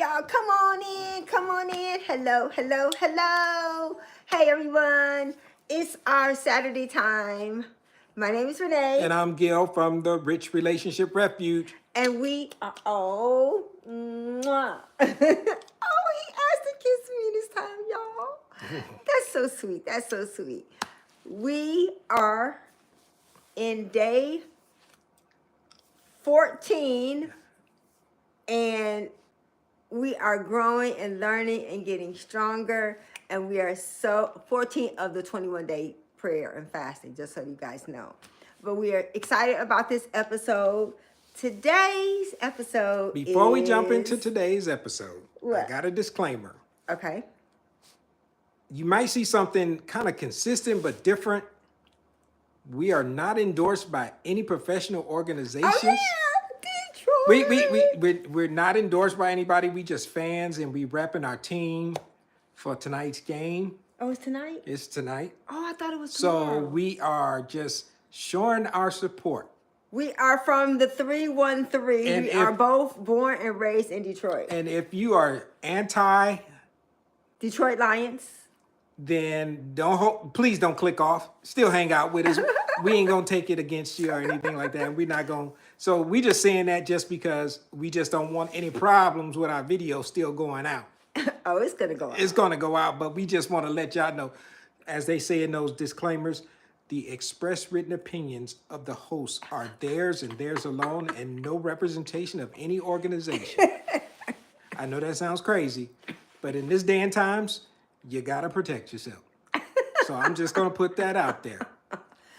y'all. Come on in. Come on in. Hello, hello, hello. Hey, everyone. It's our Saturday time. My name is Renee. And I'm Gil from the Rich Relationship Refuge. And we are, mwah. Oh, he asked to kiss me this time, y'all. That's so sweet. That's so sweet. We are in day 14, and we are growing and learning and getting stronger. And we are 14 of the 21-day prayer and fasting, just so you guys know. But we are excited about this episode. Today's episode Before we jump into today's episode, What? I got a disclaimer. Okay. You might see something kind of consistent but different. We are not endorsed by any professional organizations. Oh, yeah. Detroit. We're not endorsed by anybody. We just fans, and we repping our team for tonight's game. Oh, it's tonight? It's tonight. Oh, I thought it was tomorrow. So we are just showing our support. We are from the 313. And we are both born and raised in Detroit. And if you are anti Detroit Lions, then please don't click off. Still hang out with us. We ain't gonna take it against you or anything like that. We're not gonna. So we just saying that just because we just don't want any problems with our video still going out. Oh, it's gonna go out. It's gonna go out, but we just want to let y'all know, as they say in those disclaimers, the express written opinions of the hosts are theirs and theirs alone, and no representation of any organization. I know that sounds crazy, but in this day and times, you gotta protect yourself. So I'm just gonna put that out there,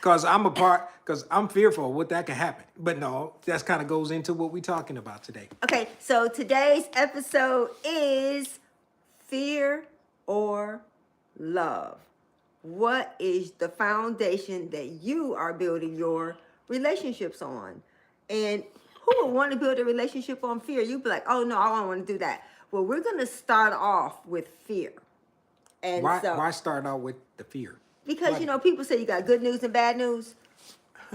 because I'm fearful of what that could happen. But no, that kind of goes into what we're talking about today. Okay, so today's episode is fear or love. What is the foundation that you are building your relationships on? And who would want to build a relationship on fear? You'd be like, oh no, I don't want to do that. Well, we're going to start off with fear. And why start out with the fear? Because, people say you got good news and bad news.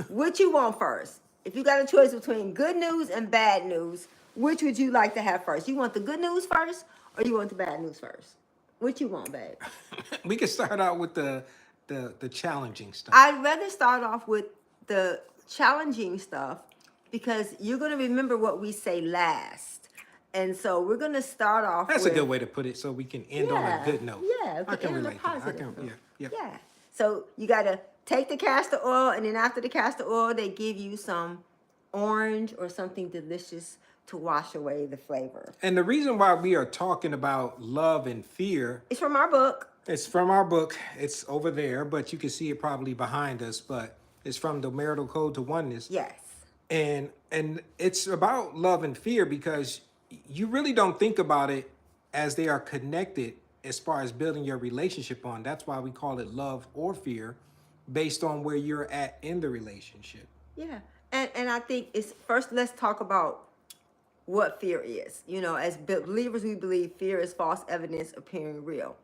What you want first? If you got a choice between good news and bad news, which would you like to have first? You want the good news first, or you want the bad news first? What you want, babe? We can start out with the challenging stuff. I'd rather start off with the challenging stuff because you're going to remember what we say last. And so we're going to start off That's a good way to put it, so we can end on a good note. Yeah, I can relate to that. Yeah. So you got to take the castor oil, and then after the castor oil, they give you some orange or something delicious to wash away the flavor. And the reason why we are talking about love and fear, it's from our book. It's from our book. It's over there, but you can see it probably behind us. But it's from the Marital Code to Oneness. Yes. And it's about love and fear because you really don't think about it as they are connected as far as building your relationship on. That's why we call it love or fear, based on where you're at in the relationship. Yeah. And I think let's talk about what fear is. As believers, we believe fear is false evidence appearing real.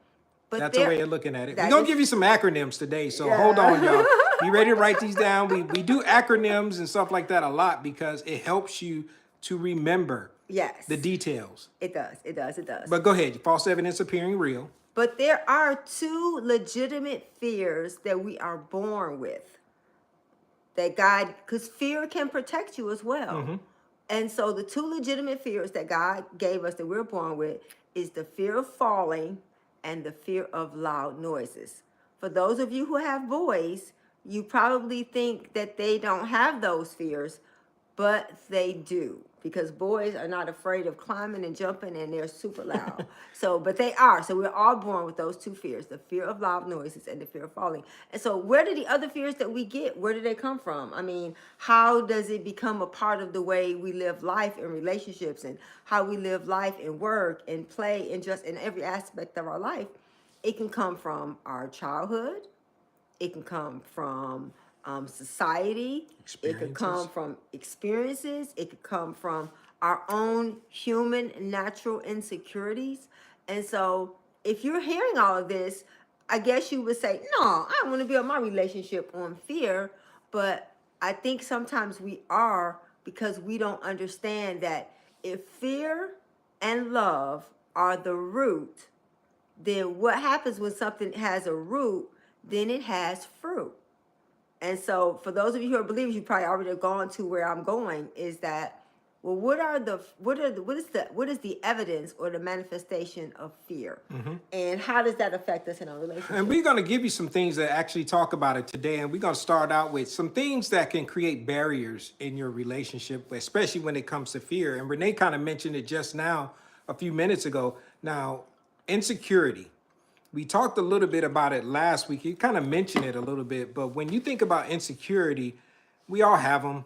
But that's a way of looking at it. We're going to give you some acronyms today, so hold on, y'all. Be ready to write these down. We do acronyms and stuff like that a lot because it helps you to remember the details. It does. But go ahead. False evidence appearing real. But there are two legitimate fears that we are born with. That God, because fear can protect you as well. Mm-hmm. And so the two legitimate fears that God gave us that we're born with is the fear of falling and the fear of loud noises. For those of you who have boys, you probably think that they don't have those fears, but they do. Because boys are not afraid of climbing and jumping, and they're super loud. But they are. So we're all born with those two fears, the fear of loud noises and the fear of falling. And so where do the other fears that we get, where do they come from? I mean, how does it become a part of the way we live life in relationships and how we live life in work and play and just in every aspect of our life? It can come from our childhood. It can come from society. It could come from experiences. It could come from our own human natural insecurities. And so if you're hearing all of this, I guess you would say, no, I don't want to build my relationship on fear. But I think sometimes we are, because we don't understand that if fear and love are the root, then what happens when something has a root? Then it has fruit. And so, for those of you who are believers, you probably already have gone to where I'm going. Is that, well? What is the evidence or the manifestation of fear, and how does that affect us in our relationship? And we're going to give you some things that actually talk about it today. And we're going to start out with some things that can create barriers in your relationship, especially when it comes to fear. And Renee kind of mentioned it just now, a few minutes ago. Now, insecurity. We talked a little bit about it last week. You kind of mentioned it a little bit. But when you think about insecurity, we all have them.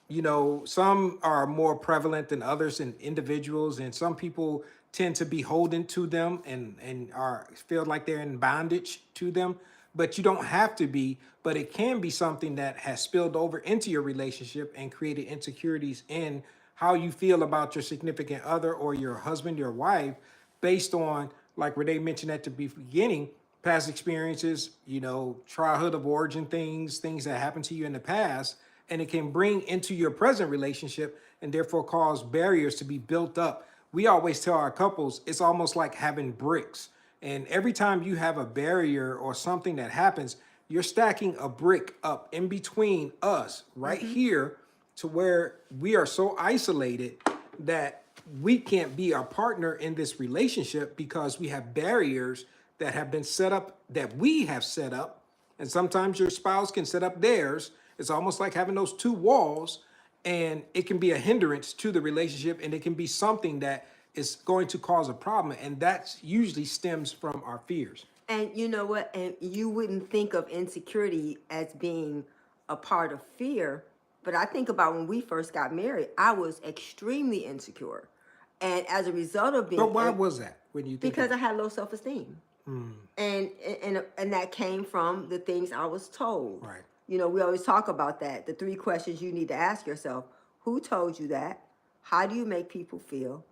You know, some are more prevalent than others in individuals, and some people tend to be holding to them and are feel like they're in bondage to them. But you don't have to be, but it can be something that has spilled over into your relationship and created insecurities in how you feel about your significant other or your husband, your wife, based on, like Renee mentioned at the beginning, past experiences, you know, childhood of origin things that happened to you in the past, and it can bring into your present relationship and therefore cause barriers to be built up. We always tell our couples it's almost like having bricks. And every time you have a barrier or something that happens, you're stacking a brick up in between us right here to where we are so isolated that we can't be a partner in this relationship because we have barriers that have been set up, that we have set up. And sometimes your spouse can set up theirs. It's almost like having those two walls, and it can be a hindrance to the relationship, and it can be something that is going to cause a problem. And that usually stems from our fears. And you know what? And you wouldn't think of insecurity as being a part of fear, but I think about when we first got married, I was extremely insecure. And as a result of being, But why was that when you think because I had low self-esteem. And that came from the things I was told. Right. You know, we always talk about that. The 3 questions you need to ask yourself: who told you that? How do you make people feel?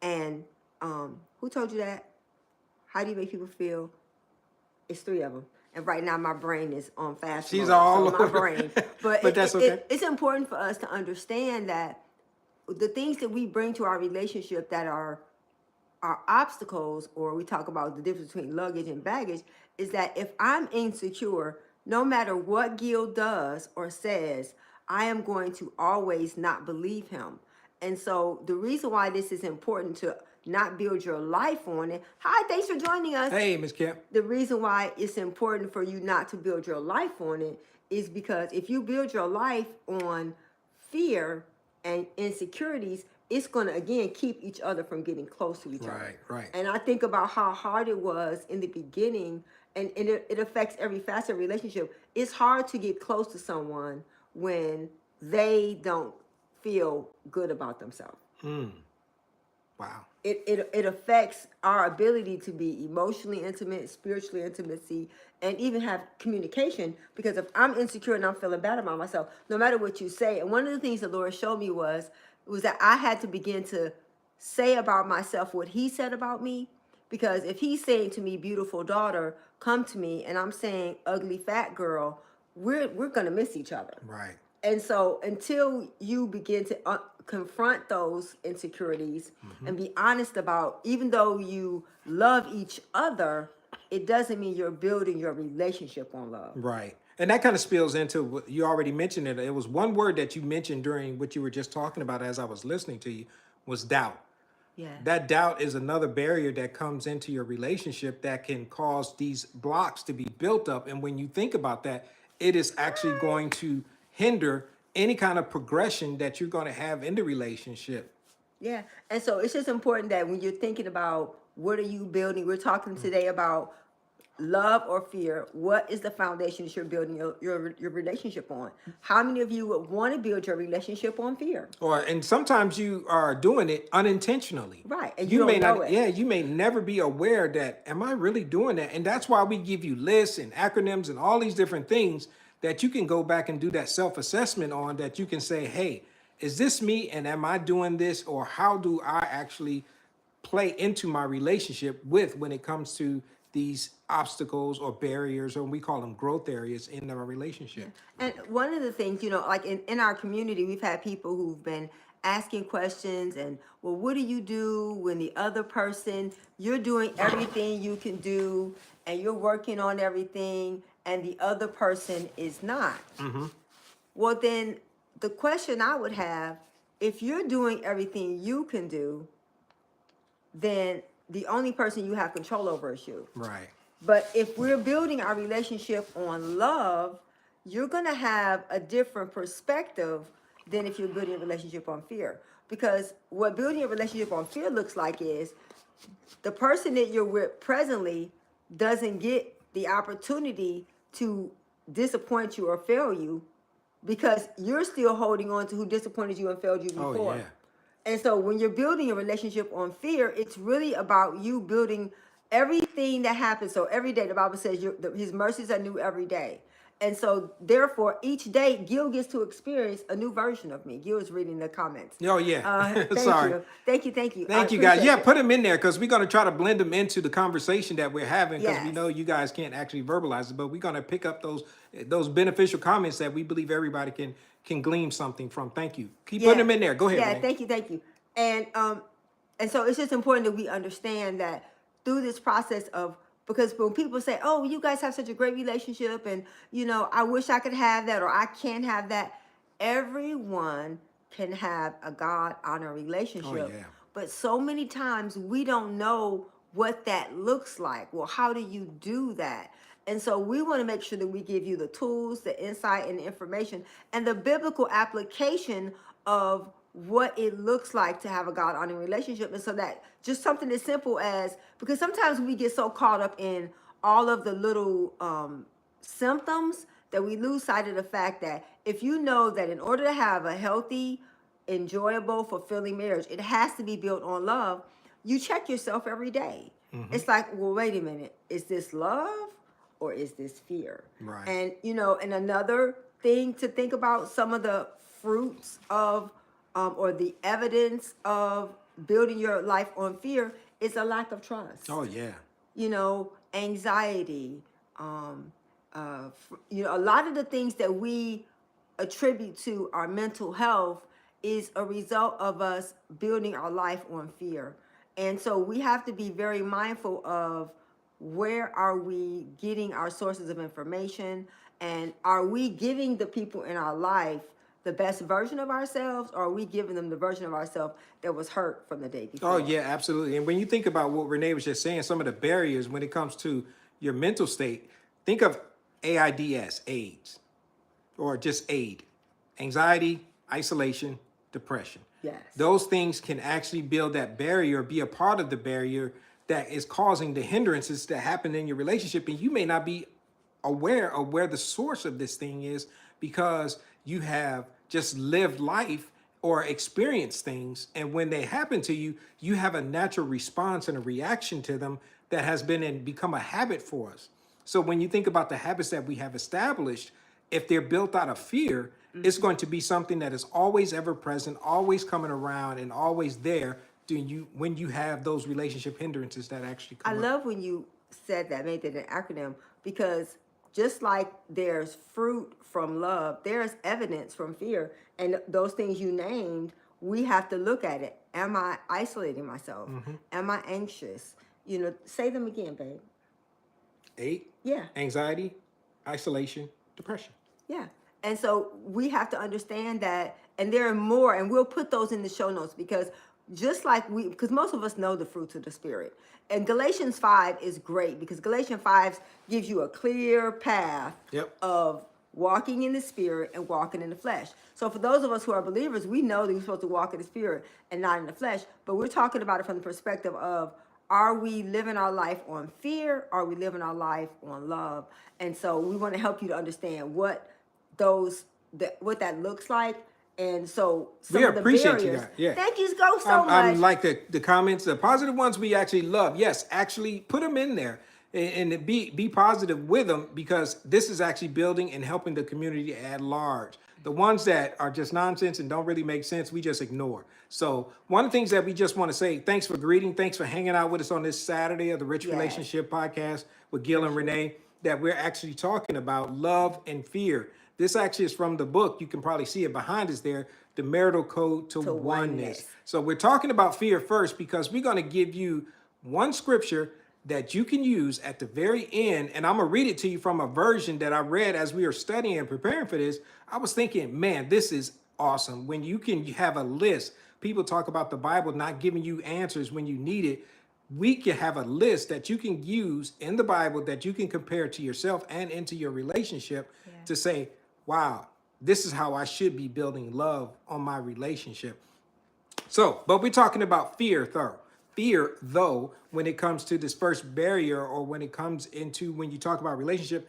And who told you that? How do you make people feel? It's 3 of them. And right now my brain is on fast She's mode, all so my over. brain. But, That's okay. it's important for us to understand that the things that we bring to our relationship that are obstacles, or we talk about the difference between luggage and baggage, is that if I'm insecure, no matter what Gil does or says, I am going to always not believe him. And so the reason why this is important to not build your life on it. Hi, thanks for joining us. Hey, Ms. Kemp. The reason why it's important for you not to build your life on it is because if you build your life on fear and insecurities, it's going to, again, keep each other from getting close to each other. Right. And I think about how hard it was in the beginning, and it affects every facet of relationship. It's hard to get close to someone when they don't feel good about themselves. Wow. It affects our ability to be emotionally intimate, spiritually intimacy, and even have communication. Because if I'm insecure and I'm feeling bad about myself, no matter what you say, and one of the things the Lord showed me was that I had to begin to say about myself what He said about me. Because if He's saying to me, beautiful daughter, come to me, and I'm saying, ugly fat girl, we're gonna miss each other. Right. And so until you begin to confront those insecurities and be honest about, even though you love each other, it doesn't mean you're building your relationship on love. Right. And that kind of spills into what you already mentioned. It was one word that you mentioned during what you were just talking about as I was listening to you, was doubt. Yeah. That doubt is another barrier that comes into your relationship that can cause these blocks to be built up. And when you think about that, it is actually going to hinder any kind of progression that you're going to have in the relationship. Yeah. And so it's just important that when you're thinking about what are you building, we're talking today about love or fear. What is the foundation that you're building your relationship on? How many of you would want to build your relationship on fear? And sometimes you are doing it unintentionally. Right. And you don't may know not, it. yeah, you may never be aware that, am I really doing that? And that's why we give you lists and acronyms and all these different things that you can go back and do that self-assessment on, that you can say, hey, is this me, and am I doing this, or how do I actually play into my relationship with when it comes to these obstacles or barriers, or we call them growth areas in our relationship. And one of the things, like in our community, we've had people who've been asking questions and, well, what do you do when the other person, you're doing everything you can do and you're working on everything and the other person is not? Well, then the question I would have, if you're doing everything you can do, then the only person you have control over is you. Right. But if we're building our relationship on love, you're going to have a different perspective than if you're building a relationship on fear. Because what building a relationship on fear looks like is the person that you're with presently doesn't get the opportunity to disappoint you or fail you because you're still holding on to who disappointed you and failed you before. Oh, yeah. And so when you're building a relationship on fear, it's really about you building everything that happens. So every day, the Bible says his mercies are new every day. And so therefore, each day, Gil gets to experience a new version of me. Gil is reading the comments. Oh, yeah. Thank Sorry. you. Thank you. Thank you. Thank I you, guys. appreciate Yeah, it. put them in there because we're going to try to blend them into the conversation that we're having because we Yes. know you guys can't actually verbalize it, but we're going to pick up those beneficial comments that we believe everybody can glean something from. Thank you. Keep putting them in there. Go ahead, Yeah, Renee. thank you. And so it's just important that we understand that through this process of, because when people say, oh, you guys have such a great relationship and, I wish I could have that or I can't have that. Everyone can have a God honor relationship. Oh, yeah. But so many times we don't know what that looks like. Well, how do you do that? And so we want to make sure that we give you the tools, the insight, and the information, and the biblical application of what it looks like to have a God honoring relationship. And so that just something as simple as, because sometimes we get so caught up in all of the little symptoms that we lose sight of the fact that if you know that in order to have a healthy, enjoyable, fulfilling marriage, it has to be built on love, you check yourself every day. It's like, well, wait a minute, is this love or is this fear? Right. And and another thing to think about, some of the fruits of or the evidence of building your life on fear is a lack of trust. Oh, yeah. Anxiety, a lot of the things that we attribute to our mental health is a result of us building our life on fear. And so we have to be very mindful of where are we getting our sources of information, and are we giving the people in our life the best version of ourselves, or are we giving them the version of ourselves that was hurt from the day before? Oh, yeah, absolutely. And when you think about what Renee was just saying, some of the barriers when it comes to your mental state, think of AIDS, AIDS, or just AID, anxiety, isolation, depression. Yes. Those things can actually build that barrier, be a part of the barrier that is causing the hindrances that happen in your relationship. And you may not be aware of where the source of this thing is because you have just lived life or experienced things. And when they happen to you, you have a natural response and a reaction to them that has been and become a habit for us. So when you think about the habits that we have established, if they're built out of fear, it's going to be something that is always ever present, always coming around, and always there when you have those relationship hindrances that actually come up. I love when you said that, made that an acronym, because just like there's fruit from love, there's evidence from fear. And those things you named, we have to look at it. Am I isolating myself? Am I anxious? Say them again, babe. 8. Yeah. Anxiety, isolation, depression. Yeah. And so we have to understand that, and there are more, and we'll put those in the show notes, because just like because most of us know the fruits of the Spirit. And Galatians 5 is great because Galatians 5 gives you a clear path of walking in the Spirit and walking in the flesh. So for those of us who are believers, we know that we're supposed to walk in the Spirit and not in the flesh, but we're talking about it from the perspective of, are we living our life on fear? Are we living our life on love? And so we want to help you to understand what that looks like. And so some of the appreciate barriers, you guys. Yeah. Thank you so much. I like the comments, the positive ones we actually love. Yes, actually put them in there and be positive with them, because this is actually building and helping the community at large. The ones that are just nonsense and don't really make sense, we just ignore. So one of the things that we just want to say, thanks for greeting. Thanks for hanging out with us on this Saturday of the Rich Relationship Podcast with Gil and Renee, that we're actually talking about love and fear. This actually is from the book. You can probably see it behind us there. the marital code to oneness. oneness. So we're talking about fear first because we're going to give you one scripture that you can use at the very end. And I'm going to read it to you from a version that I read as we were studying and preparing for this. I was thinking, man, this is awesome. When you can have a list, people talk about the Bible not giving you answers when you need it. We can have a list that you can use in the Bible that you can compare to yourself and into your relationship to say, wow, this is how I should be building love on my relationship. So, but we're talking about fear, though, when it comes to this first barrier, or when it comes into, when you talk about relationship,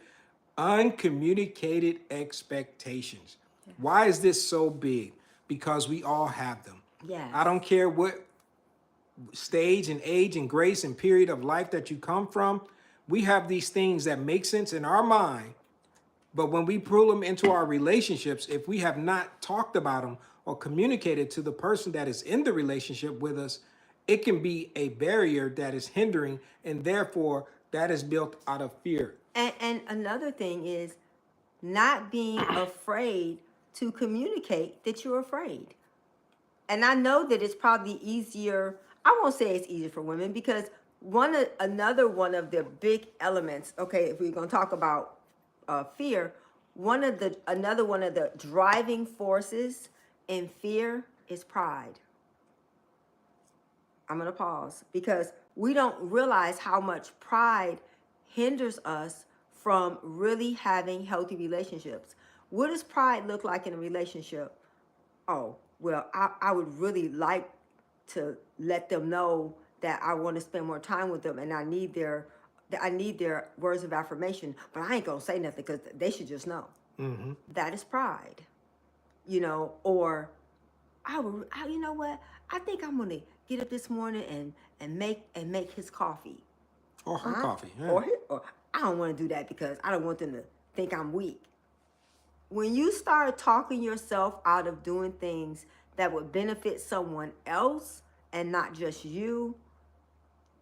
uncommunicated expectations. Why is this so big? Because we all have them. Yeah. I don't care what stage and age and grace and period of life that you come from. We have these things that make sense in our mind, but when we pull them into our relationships, if we have not talked about them or communicated to the person that is in the relationship with us, it can be a barrier that is hindering, and therefore that is built out of fear. And another thing is not being afraid to communicate that you're afraid. And I know that it's probably easier. I won't say it's easier for women, because another one of the big elements. Okay, if we're going to talk about fear, another one of the driving forces in fear is pride. I'm going to pause because we don't realize how much pride hinders us from really having healthy relationships. What does pride look like in a relationship? Oh, well, I would really like to let them know that I want to spend more time with them, and I need their words of affirmation, but I ain't gonna say nothing because they should just know. Mm-hmm. That is pride, or you know what? I think I'm gonna get up this morning and make his coffee. Or her coffee. Yeah. Or I don't want to do that because I don't want them to think I'm weak. When you start talking yourself out of doing things that would benefit someone else and not just you,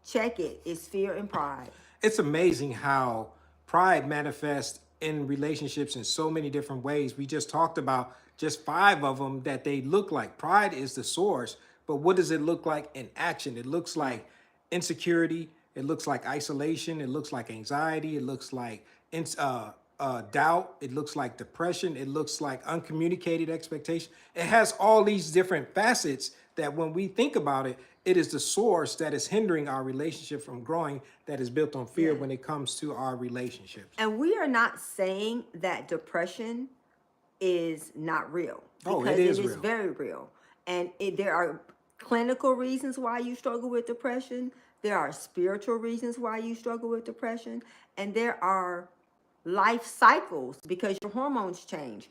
check it. It's fear and pride. It's amazing how pride manifests in relationships in so many different ways. We just talked about just 5 of them that they look like. Pride is the source, but what does it look like in action? It looks like insecurity. It looks like isolation. It looks like anxiety. It looks like doubt. It looks like depression. It looks like uncommunicated expectation. It has all these different facets that when we think about it, it is the source that is hindering our relationship from growing, that is built on fear when it comes to our relationships. And we are not saying that depression is not real. Oh, because it is real. real. Very real. And there are clinical reasons why you struggle with depression. There are spiritual reasons why you struggle with depression. And there are life cycles because your hormones change.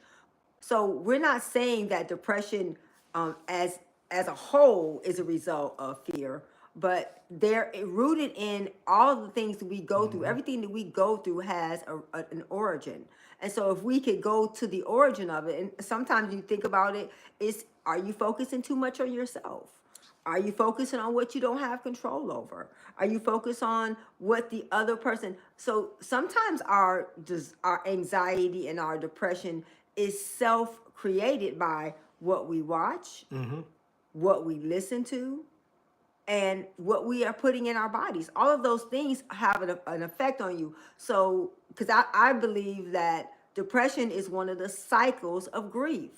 So we're not saying that depression as a whole is a result of fear, but they're rooted in all of the things that we go through. Everything that we go through has an origin. And so if we could go to the origin of it, and sometimes you think about it, are you focusing too much on yourself? Are you focusing on what you don't have control over? Are you focused on what the other person? So sometimes our anxiety and our depression is self-created by what we watch, what we listen to, and what we are putting in our bodies. All of those things have an effect on you. So, because I believe that depression is one of the cycles of grief.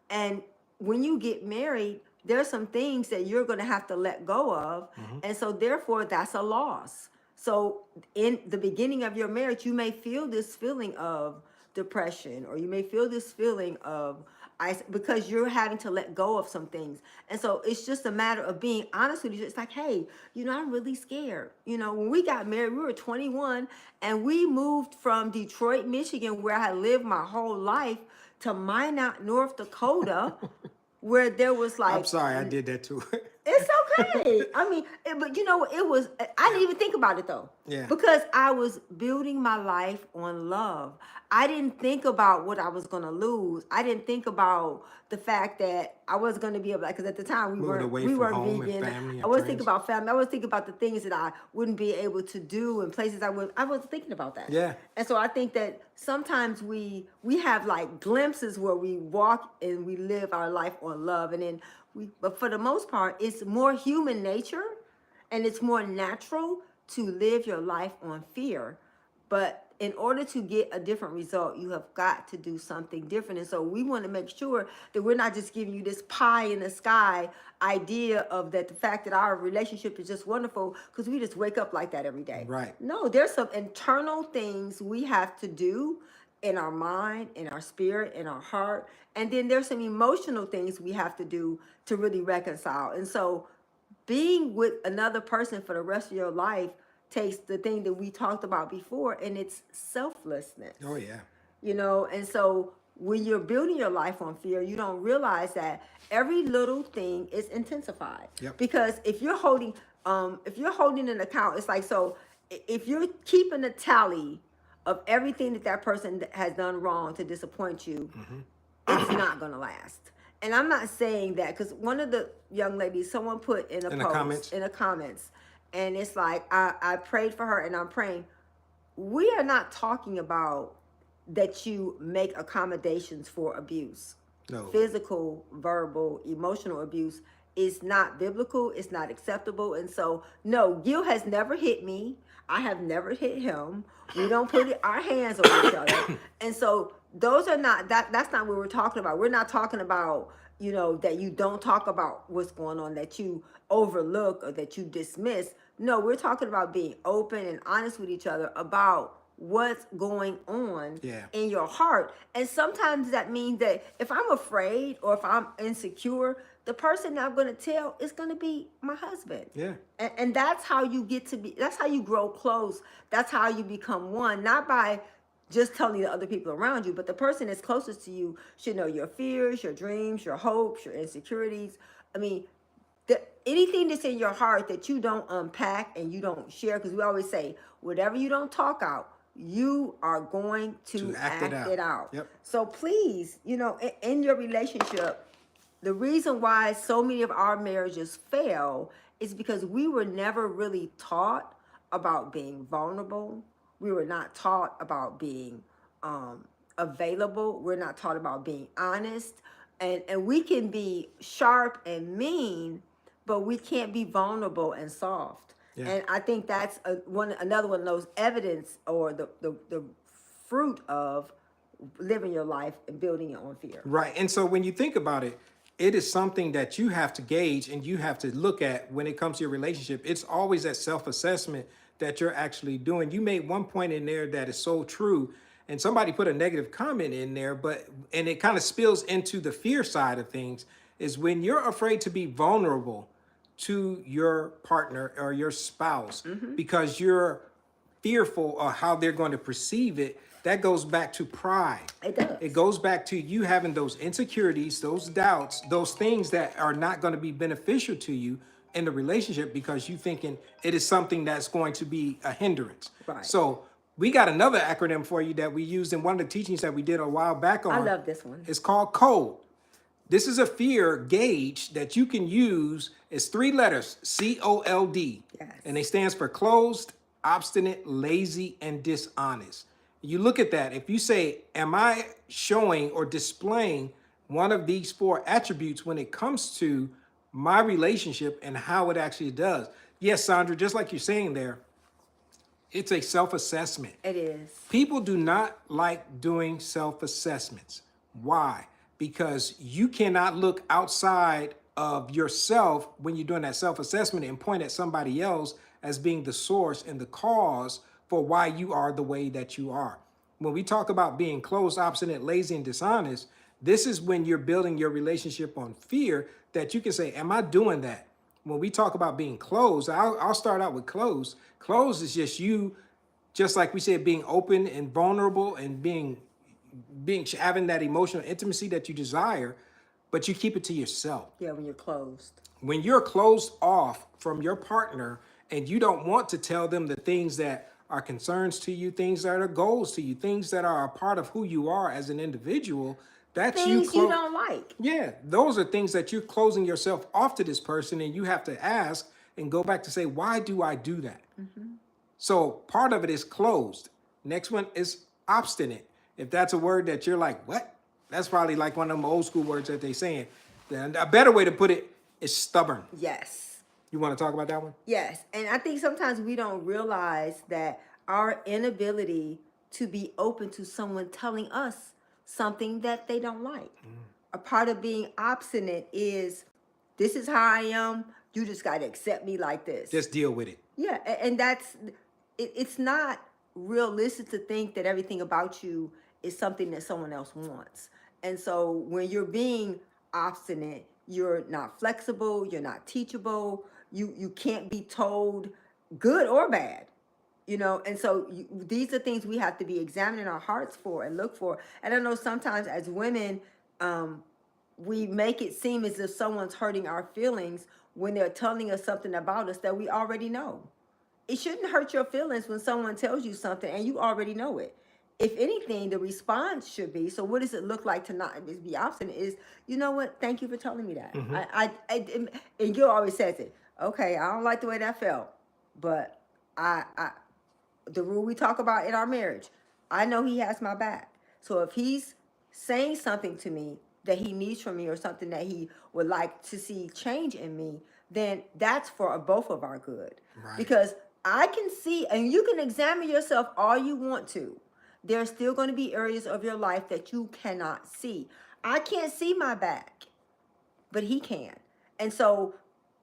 And when you get married, there's some things that you're going to have to let go of. And so therefore that's a loss. So in the beginning of your marriage, you may feel this feeling of depression, or you may feel this feeling of because you're having to let go of some things. And so it's just a matter of being honest with you. It's like, hey, I'm really scared. When we got married, we were 21 and we moved from Detroit, Michigan, where I had lived my whole life, to Minot, North Dakota, where there was like... I'm sorry, I did that too. It's okay. I mean, But you know, it was, I didn't even think about it though. Yeah. Because I was building my life on love. I didn't think about what I was going to lose. I didn't think about the fact that I was going to be able, because at the time Moved away we from weren't home and vegan. family I and was thinking friends. about family. I was thinking about the things that I wouldn't be able to do and places I was thinking about that. Yeah. And so I think that sometimes we have like glimpses where we walk and we live our life on love, and then but for the most part, it's more human nature and it's more natural to live your life on fear. But in order to get a different result, you have got to do something different. And so we want to make sure that we're not just giving you this pie in the sky idea of that, the fact that our relationship is just wonderful because we just wake up like that every day. Right. No, there's some internal things we have to do in our mind, in our spirit, in our heart. And then there's some emotional things we have to do to really reconcile. And so being with another person for the rest of your life takes the thing that we talked about before, and it's selflessness. Oh yeah. You know, and so when you're building your life on fear, you don't realize that every little thing is intensified. Yep. Because if you're holding an account, it's like, so if you're keeping a tally of everything that person has done wrong to disappoint you, it's not going to last. And I'm not saying that, because one of the young ladies, someone put in a post, in the comments, and it's like, I prayed for her and I'm praying. We are not talking about that you make accommodations for abuse. No. Physical, verbal, emotional abuse is not biblical. It's not acceptable. And so, no, Gil has never hit me. I have never hit him. We don't put our hands on each other. And so those are not, that's not what we're talking about. We're not talking about, you know, that you don't talk about what's going on, that you overlook or that you dismiss. No, we're talking about being open and honest with each other about what's going on in your heart. And sometimes that means that if I'm afraid or if I'm insecure, the person that I'm going to tell is going to be my husband. Yeah. And that's how you get to be, that's how you grow close. That's how you become one, not by just telling the other people around you, but the person that's closest to you should know your fears, your dreams, your hopes, your insecurities. I mean, anything that's in your heart that you don't unpack and you don't share, because we always say, whatever you don't talk out, you are going to act it out. Yep. So please, you know, in your relationship, the reason why so many of our marriages fail is because we were never really taught about being vulnerable. We were not taught about being available. We're not taught about being honest. And we can be sharp and mean, but we can't be vulnerable and soft. Yeah. And I think that's another one of those evidence or the fruit of living your life and building your own fear. Right. And so when you think about it, it is something that you have to gauge and you have to look at when it comes to your relationship. It's always that self-assessment that you're actually doing. You made one point in there that is so true, and somebody put a negative comment in there, and it kind of spills into the fear side of things, is when you're afraid to be vulnerable to your partner or your spouse because you're fearful of how they're going to perceive it. That goes back to pride. It does. It goes back to you having those insecurities, those doubts, those things that are not going to be beneficial to you in the relationship because you thinking it is something that's going to be a hindrance. Right. So we got another acronym for you that we used in one of the teachings that we did a while back on. I love this one. It's called CODE. This is a fear gauge that you can use. It's 3 letters, COLD. Yes. And it stands for closed, obstinate, lazy, and dishonest. You look at that. If you say, am I showing or displaying one of these 4 attributes when it comes to my relationship and how it actually does? Yes, Sandra, just like you're saying there, it's a self-assessment. It is. People do not like doing self-assessments. Why? Because you cannot look outside of yourself when you're doing that self-assessment and point at somebody else as being the source and the cause for why you are the way that you are. When we talk about being closed, obstinate, lazy, and dishonest, this is when you're building your relationship on fear that you can say, am I doing that? When we talk about being closed, I'll start out with closed. Closed is just you, just like we said, being open and vulnerable and being having that emotional intimacy that you desire. but you keep it to yourself. Yeah, when you're closed. When you're closed off from your partner and you don't want to tell them the things that are concerns to you, things that are goals to you, things that are a part of who you are as an individual, that's you Things you don't like. Yeah, those are things that you're closing yourself off to this person, and you have to ask and go back to say, why do I do that? So part of it is closed. Next one is obstinate. If that's a word that you're like, what? That's probably like one of them old school words that they saying. Then a better way to put it is stubborn. Yes. You want to talk about that one? Yes. And I think sometimes we don't realize that our inability to be open to someone telling us something that they don't like. A part of being obstinate is, this is how I am. You just got to accept me like this. Just deal with it. Yeah. And that's, it's not realistic to think that everything about you is something that someone else wants. And so when you're being obstinate, you're not flexible, you're not teachable, you can't be told good or bad, you know. And so these are things we have to be examining our hearts for and look for. And I know sometimes as women, we make it seem as if someone's hurting our feelings when they're telling us something about us that we already know. It shouldn't hurt your feelings when someone tells you something and you already know it. If anything, the response should be, so what does it look like to not be obstinate? Is, you know what? Thank you for telling me that. And Gil always says it. Okay, I don't like the way that felt, but the rule we talk about in our marriage, I know he has my back. So if he's saying something to me that he needs from me or something that he would like to see change in me, then that's for both of our good. Right. Because I can see, and you can examine yourself all you want to. There's still going to be areas of your life that you cannot see. I can't see my back, but he can. And so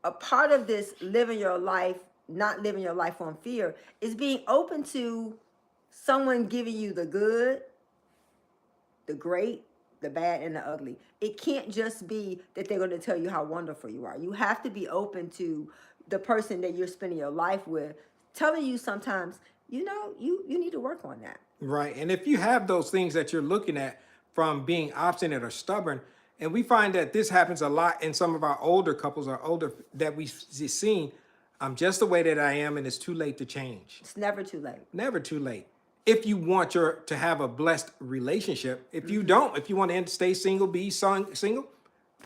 a part of this living your life, not living your life on fear, is being open to someone giving you the good, the great, the bad, and the ugly. It can't just be that they're going to tell you how wonderful you are. You have to be open to the person that you're spending your life with telling you sometimes, you know, you need to work on that. Right. And if you have those things that you're looking at from being obstinate or stubborn, and we find that this happens a lot in some of our older couples or older that we've seen, I'm just the way that I am and it's too late to change. It's never too late. Never too late. If you want to have a blessed relationship, if you don't, if you want to stay single, be single,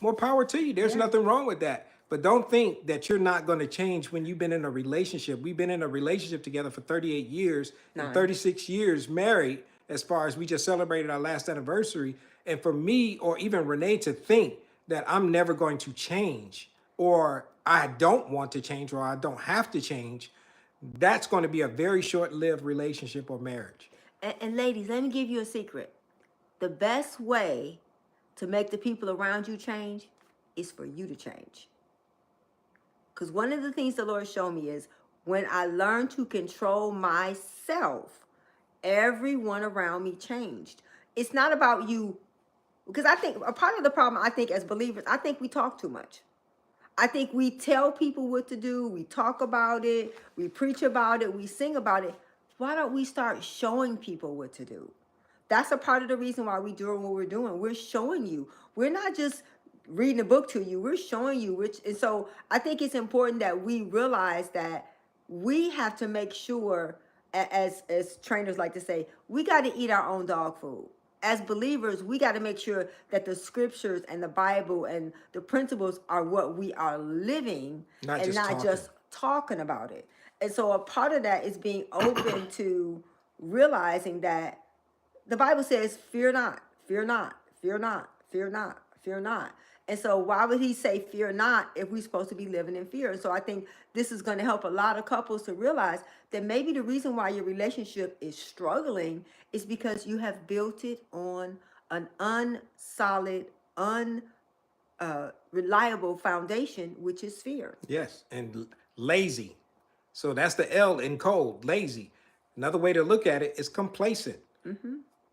more power to you. There's nothing wrong with that. But don't think that you're not going to change when you've been in a relationship. We've been in a relationship together for 38 years and 36 years married, as far as we just celebrated our last anniversary. And for me or even Renee to think that I'm never going to change or I don't want to change or I don't have to change, that's going to be a very short-lived relationship or marriage. And ladies, let me give you a secret. The best way to make the people around you change is for you to change. Because one of the things the Lord showed me is when I learned to control myself, everyone around me changed. It's not about you, because I think a part of the problem, I think as believers, I think we talk too much. I think we tell people what to do, we talk about it, we preach about it, we sing about it. Why don't we start showing people what to do? That's a part of the reason why we're doing what we're doing. We're showing you. We're not just reading a book to you, we're showing you. And so I think it's important that we realize that we have to make sure, as trainers like to say, we got to eat our own dog food. As believers, we got to make sure that the scriptures and the Bible and the principles are what we are living, not just talking about it. And so a part of that is being open to realizing that the Bible says, fear not, fear not, fear not, fear not, fear not. And so why would he say fear not if we're supposed to be living in fear? And so I think this is going to help a lot of couples to realize that maybe the reason why your relationship is struggling is because you have built it on an unsolid, reliable foundation, which is fear. Yes, and lazy. So that's the L in cold, lazy. Another way to look at it is complacent.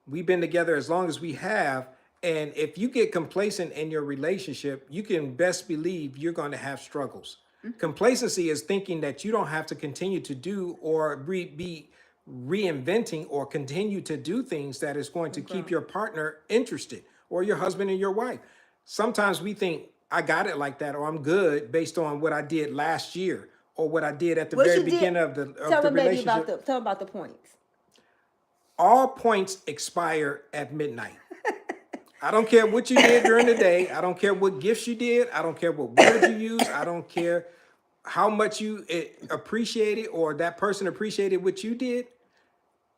We've been together as long as we have. And if you get complacent in your relationship, you can best believe you're going to have struggles. Complacency is thinking that you don't have to continue to do or be reinventing or continue to do things that is going to keep your partner interested or your husband and your wife. Sometimes we think I got it like that, or I'm good based on what I did last year or what I did at the What very you did? beginning of Tell the me maybe about relationship. tell me about the points. All points expire at midnight. I don't care what you did during the day. I don't care what gifts you did. I don't care what words you use. I don't care how much you appreciated or that person appreciated what you did.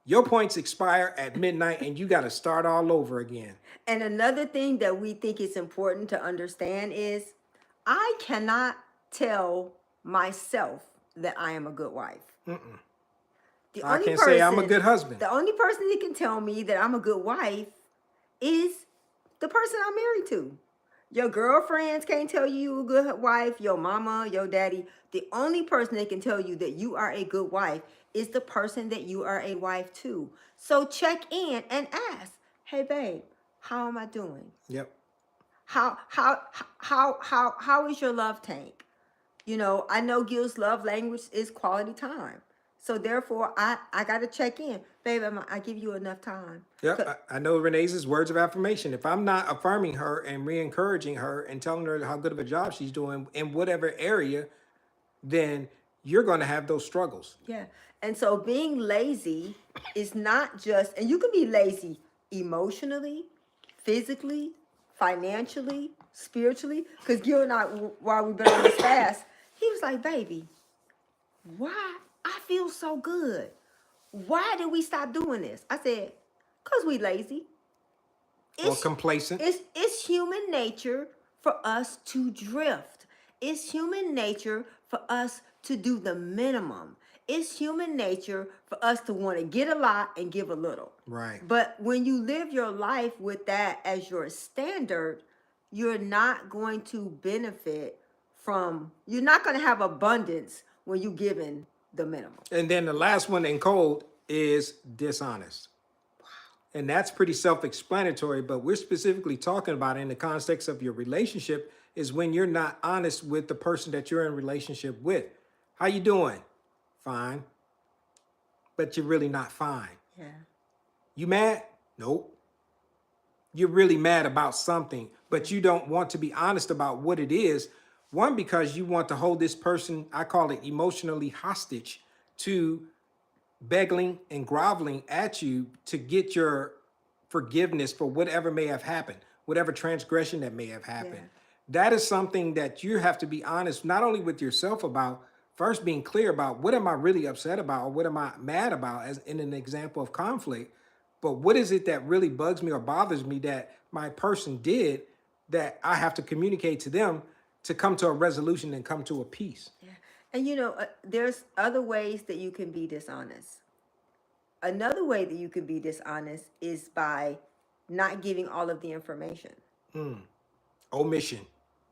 Your points expire at midnight and you got to start all over again. And another thing that we think is important to understand is I cannot tell myself that I am a good wife. The I only can't person, say I'm a good husband. The only person that can tell me that I'm a good wife is the person I'm married to. Your girlfriends can't tell you a good wife, your mama, your daddy. The only person that can tell you that you are a good wife is the person that you are a wife to. So check in and ask, hey babe, how am I doing? Yep. How is your love tank? You know, I know Gil's love language is quality time. So therefore, I got to check in. Babe, I give you enough time? Yep. I know Renee's words of affirmation. If I'm not affirming her and re-encouraging her and telling her how good of a job she's doing in whatever area, then you're going to have those struggles. Yeah. And so being lazy is not just, and you can be lazy emotionally, physically, financially, spiritually. Because Gil and I, while we've been on this fast, he was like, baby, why? I feel so good. Why did we stop doing this? I said, because we lazy. Or complacent. It's human nature for us to drift. It's human nature for us to do the minimum. It's human nature for us to want to get a lot and give a little. Right. But when you live your life with that as your standard, you're not going to benefit from, you're not going to have abundance when you're given the minimum. And then the last one in cold is dishonest. And that's pretty self-explanatory, but we're specifically talking about in the context of your relationship is when you're not honest with the person that you're in relationship with. How you doing? Fine. But you're really not fine. Yeah. You mad? Nope. You're really mad about something, but you don't want to be honest about what it is. One, because you want to hold this person, I call it emotionally hostage, to begging and groveling at you to get your forgiveness for whatever may have happened, whatever transgression that may have happened. Yeah. That is something that you have to be honest, not only with yourself about, first being clear about what am I really upset about or what am I mad about, as in an example of conflict, but what is it that really bugs me or bothers me that my person did that I have to communicate to them to come to a resolution and come to a peace. Yeah. And you know, there's other ways that you can be dishonest. Another way that you can be dishonest is by not giving all of the information. Omission.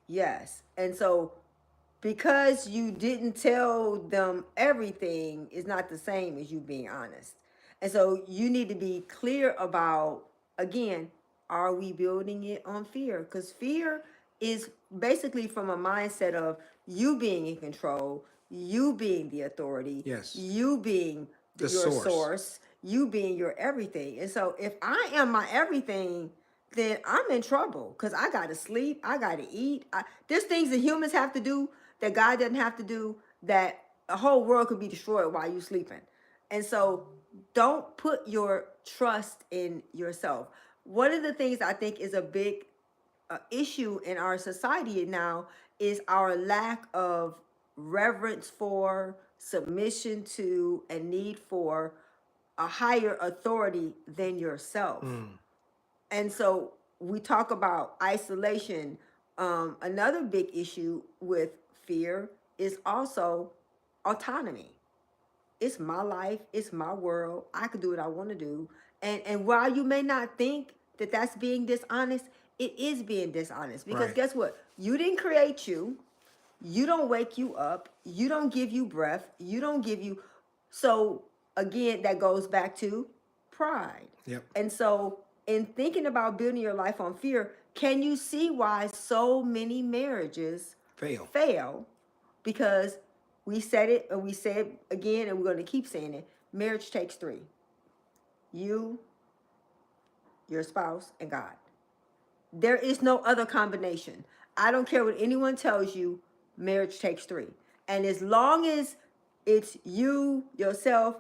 Yes. And so because you didn't tell them everything is not the same as you being honest. And so you need to be clear about, again, are we building it on fear? Because fear is basically from a mindset of you being in control, you being the authority, Yes. you being The your source. source, you being your everything. And so if I am my everything, then I'm in trouble because I got to sleep, I got to eat. There's things that humans have to do that God doesn't have to do, that a whole world could be destroyed while you're sleeping. And so don't put your trust in yourself. One of the things I think is a big issue in our society now is our lack of reverence for, submission to, and need for a higher authority than yourself. And so we talk about isolation. Another big issue with fear is also autonomy. It's my life, it's my world. I can do what I want to do. And while you may not think that that's being dishonest, it is being dishonest. Because Right. guess what? You didn't create you. You don't wake you up. You don't give you breath. You don't give you. So again, that goes back to pride. Yep. And so in thinking about building your life on fear, can you see why so many marriages fail? Because we said it, and we said again, and we're going to keep saying it. Marriage takes three: you, your spouse, and God. There is no other combination. I don't care what anyone tells you, marriage takes three. And as long as it's you, yourself,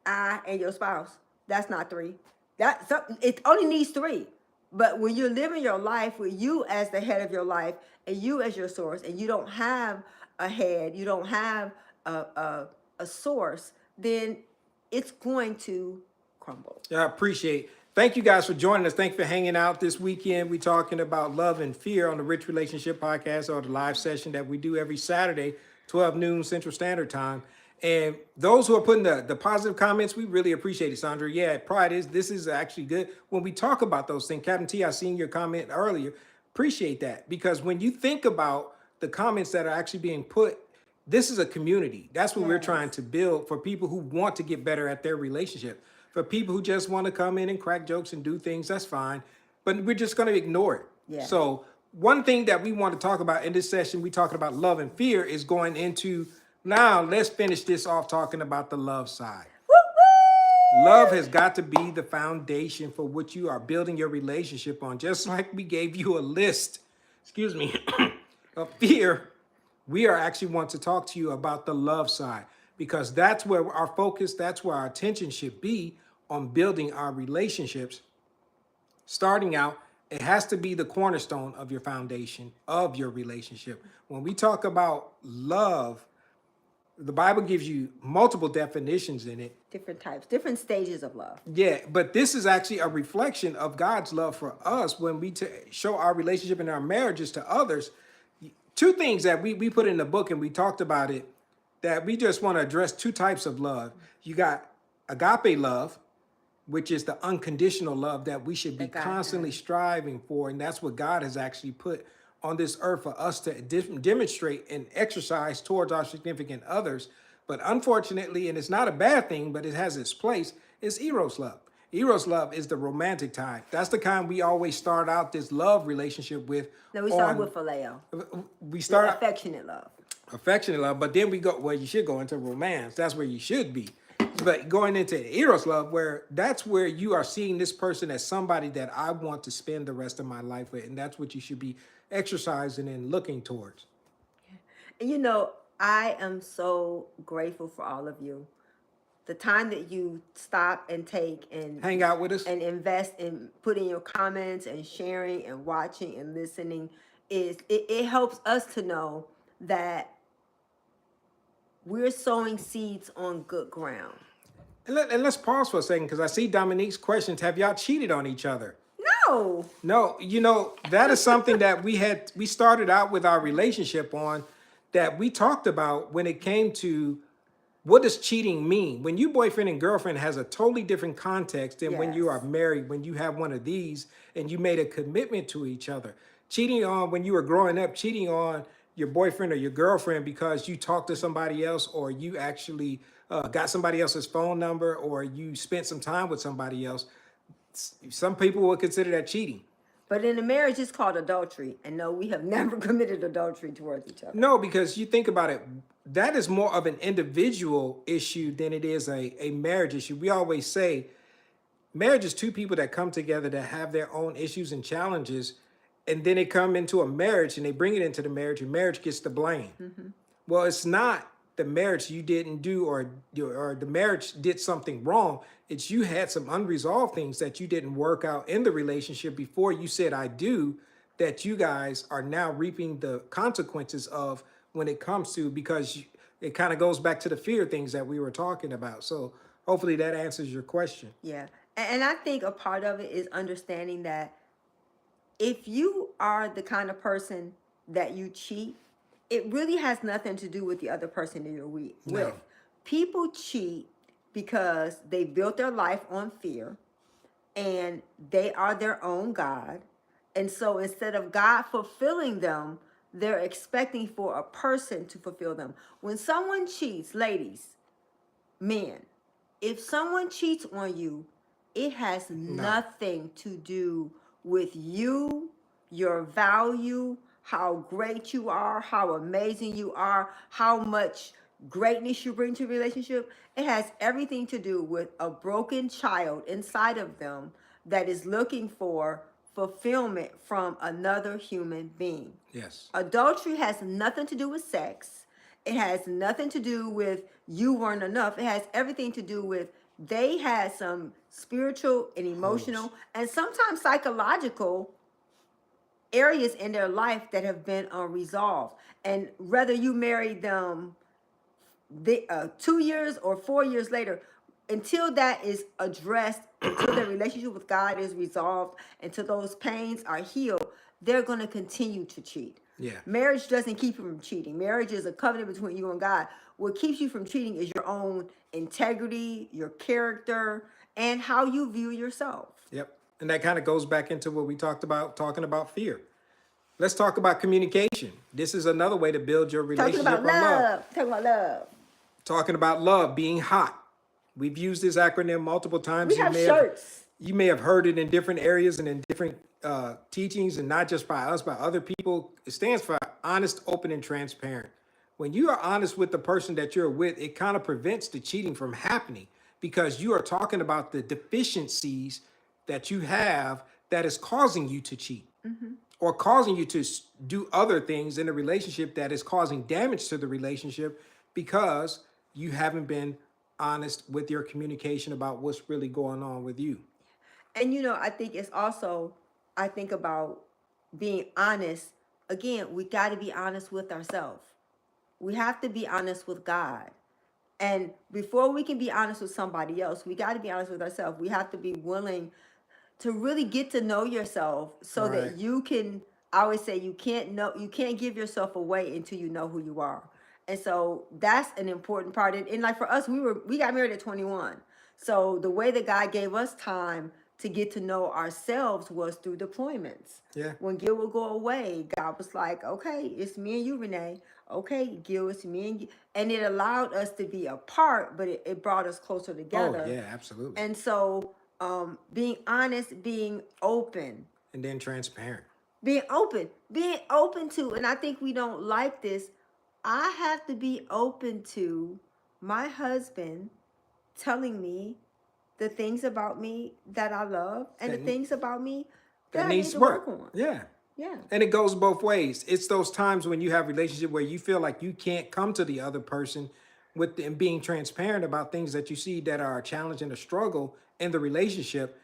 I, and your spouse, that's not three. It only needs three. But when you're living your life with you as the head of your life and you as your source, and you don't have a head, you don't have a source, then it's going to crumble. Yeah, I appreciate. Thank you guys for joining us. Thank you for hanging out this weekend. We're talking about love and fear on the Rich Relationship Podcast, or the live session that we do every Saturday, 12 noon Central Standard Time. And those who are putting the positive comments, we really appreciate it, Sandra. Yeah, pride is, this is actually good. When we talk about those things, Captain T, I seen your comment earlier. Appreciate that, because when you think about the comments that are actually being put, this is a community. That's what we're trying to build for people who want to get better at their relationship. For people who just want to come in and crack jokes and do things, that's fine. But we're just going to ignore it. Yeah. So one thing that we want to talk about in this session, we talking about love and fear, is going into, now let's finish this off talking about the love side. Love has got to be the foundation for what you are building your relationship on. Just like we gave you a list, excuse me, of fear, we are actually want to talk to you about the love side, because that's where our focus, that's where our attention should be, on building our relationships. Starting out, it has to be the cornerstone of your foundation of your relationship. When we talk about love, the Bible gives you multiple definitions in it. Different types, different stages of love. Yeah, but this is actually a reflection of God's love for us when we show our relationship and our marriages to others. Two things that we put in the book, and we talked about it, that we just want to address two types of love. You got agape love, which is the unconditional love that we should be constantly striving for. And that's what God has actually put on this earth for us to demonstrate and exercise towards our significant others. But unfortunately, and it's not a bad thing, but it has its place, is Eros love. Eros love is the romantic type. That's the kind we always start out this love relationship with. No, we start with Philia. We start affectionate love. Affectionate love, but then we go, well, you should go into romance. That's where you should be. But going into Eros love, where that's where you are seeing this person as somebody that I want to spend the rest of my life with. And that's what you should be exercising and looking towards. And you know, I am so grateful for all of you. The time that you stop and take and hang out with us and invest in putting your comments and sharing and watching and listening, it helps us to know that we're sowing seeds on good ground. And let's pause for a second, because I see Dominique's questions. Have y'all cheated on each other? No, you know, that is something that we started out with our relationship on, that we talked about when it came to what does cheating mean. When you boyfriend and girlfriend has a totally different context than when you are married, when you have one of these and you made a commitment to each other. Cheating on, when you were growing up, cheating on your boyfriend or your girlfriend because you talked to somebody else, or you actually got somebody else's phone number, or you spent some time with somebody else. Some people would consider that cheating. But in a marriage, it's called adultery. And no, we have never committed adultery towards each other. No, because you think about it, that is more of an individual issue than it is a marriage issue. We always say marriage is two people that come together that have their own issues and challenges, and then they come into a marriage and they bring it into the marriage, and marriage gets the blame. Mm-hmm. Well, it's not the marriage you didn't do, or the marriage did something wrong. It's you had some unresolved things that you didn't work out in the relationship before you said I do, that you guys are now reaping the consequences of when it comes to, because it kind of goes back to the fear things that we were talking about. So hopefully that answers your question. Yeah. And I think a part of it is understanding that if you are the kind of person that you cheat, it really has nothing to do with the other person that you're with. No. People cheat because they built their life on fear, and they are their own God. And so instead of God fulfilling them, they're expecting for a person to fulfill them. When someone cheats, ladies, men, if someone cheats on you, it has nothing to do with you, your value, how great you are, how amazing you are, how much greatness you bring to a relationship. It has everything to do with a broken child inside of them that is looking for fulfillment from another human being. Yes. Adultery has nothing to do with sex. It has nothing to do with you weren't enough. It has everything to do with they had some spiritual and emotional and sometimes psychological areas in their life that have been unresolved. And whether you married them 2 years or 4 years later, until that is addressed, until their relationship with God is resolved, until those pains are healed, they're going to continue to cheat. Yeah. Marriage doesn't keep you from cheating. Marriage is a covenant between you and God. What keeps you from cheating is your own integrity, your character, and how you view yourself. Yep. And that kind of goes back into what we talked about, talking about fear. Let's talk about communication. This is another way to build your relationship Talking about on love. love. Talking about love. Talking about love, being hot. We've used this acronym multiple times. We have shirts. You may have heard it in different areas and in different teachings, and not just by us, by other people. It stands for honest, open, and transparent. When you are honest with the person that you're with, it kind of prevents the cheating from happening because you are talking about the deficiencies that you have that is causing you to cheat or causing you to do other things in a relationship that is causing damage to the relationship because you haven't been honest with your communication about what's really going on with you. And I think it's also, I think about being honest. Again, we got to be honest with ourselves. We have to be honest with God. And before we can be honest with somebody else, we got to be honest with ourselves. We have to be willing to really get to know yourself so that you can, I always say you can't give yourself away until you know who you are. And so that's an important part. And like for us, we got married at 21. So the way that God gave us time to get to know ourselves was through deployments. Yeah. When Gil would go away, God was like, okay, it's me and you, Renee. Okay, Gil, it's me and you. And it allowed us to be apart, but it brought us closer together. Oh, yeah, absolutely. And so being honest, being open. And then transparent. Being open to, and I think we don't like this, I have to be open to my husband telling me the things about me that I love and the things about me that I need to work on. Yeah. Yeah. And it goes both ways. It's those times when you have a relationship where you feel like you can't come to the other person with them being transparent about things that you see that are a challenge and a struggle in the relationship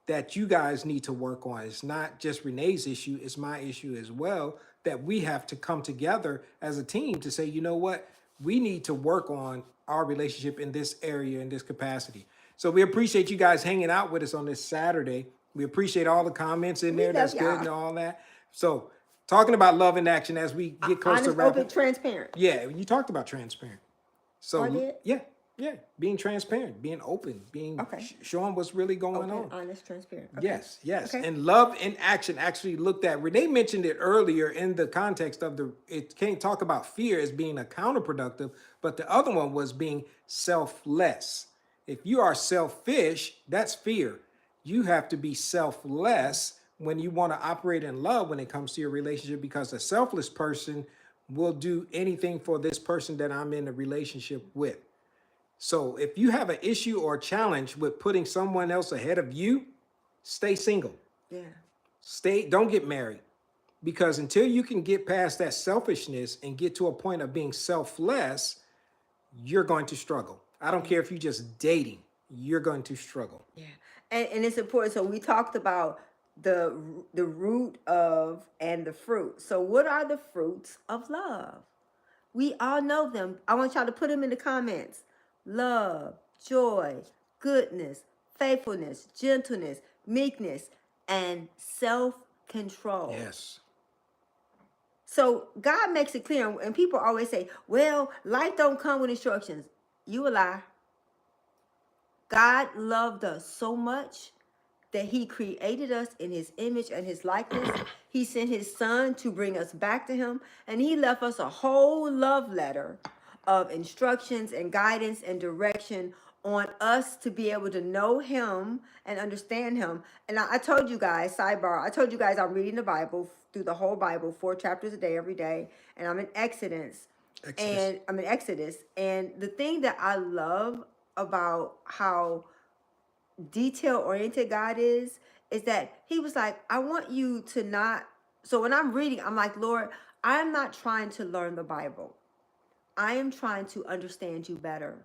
that you guys need to work on. It's not just Renee's issue, it's my issue as well, that we have to come together as a team to say, you know what, we need to work on our relationship in this area, in this capacity. So we appreciate you guys hanging out with us on this Saturday. We appreciate all the comments in there. That's good and all that. So talking about love in action as we get close to wrapping. Open, transparent. Yeah, you talked about transparent. So I did? yeah, being transparent, being open, being showing what's really going on. Honest, transparent. Okay. Yes. Okay. And love in action actually looked at. Renee mentioned it earlier in the context of it can't talk about fear as being a counterproductive, but the other one was being selfless. If you are selfish, that's fear. You have to be selfless when you want to operate in love when it comes to your relationship, because a selfless person will do anything for this person that I'm in a relationship with. So if you have an issue or a challenge with putting someone else ahead of you, stay single. Yeah. Don't get married, because until you can get past that selfishness and get to a point of being selfless, you're going to struggle. I don't care if you're just dating, you're going to struggle. Yeah. And it's important. So we talked about the root of and the fruit. So what are the fruits of love? We all know them. I want y'all to put them in the comments. Love, joy, goodness, faithfulness, gentleness, meekness, and self-control. Yes. So God makes it clear, and people always say, well, life don't come with instructions. You a lie. God loved us so much that he created us in his image and his likeness. He sent his son to bring us back to him, and he left us a whole love letter of instructions and guidance and direction on us to be able to know him and understand him. And I told you guys, sidebar, I told you guys I'm reading the Bible, through the whole Bible, 4 chapters a day, every day. And I'm in Exodus. And I'm in Exodus. And the thing that I love about how detail-oriented God is is that he was like, I want you to not. So when I'm reading, I'm like, Lord, I'm not trying to learn the Bible. I am trying to understand you better.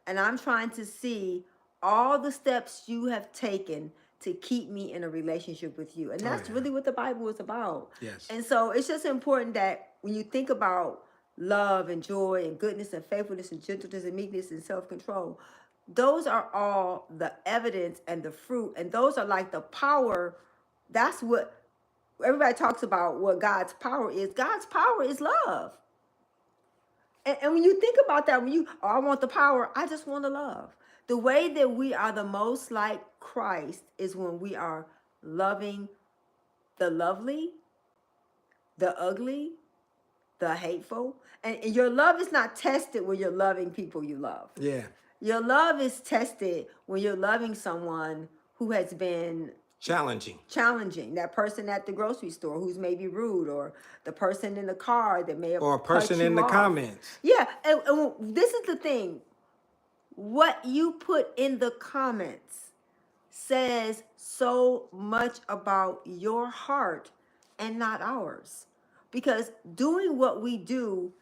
And I'm trying to see all the steps you have taken to keep me in a relationship with you. And Oh, that's yeah. really what the Bible is about. Yes. And so it's just important that when you think about love and joy and goodness and faithfulness and gentleness and meekness and self-control, those are all the evidence and the fruit. And those are like the power. That's what everybody talks about, what God's power is. God's power is love. And when you think about that, when you, oh, I want the power, I just want to love. The way that we are the most like Christ is when we are loving the lovely, the ugly, the hateful. And your love is not tested when you're loving people you love. Yeah. Your love is tested when you're loving someone who has been challenging, that person at the grocery store who's maybe rude, or the person in the car that may have Or a person cut you in the off. comments. Yeah, and this is the thing. What you put in the comments says so much about your heart and not ours. Because doing what we do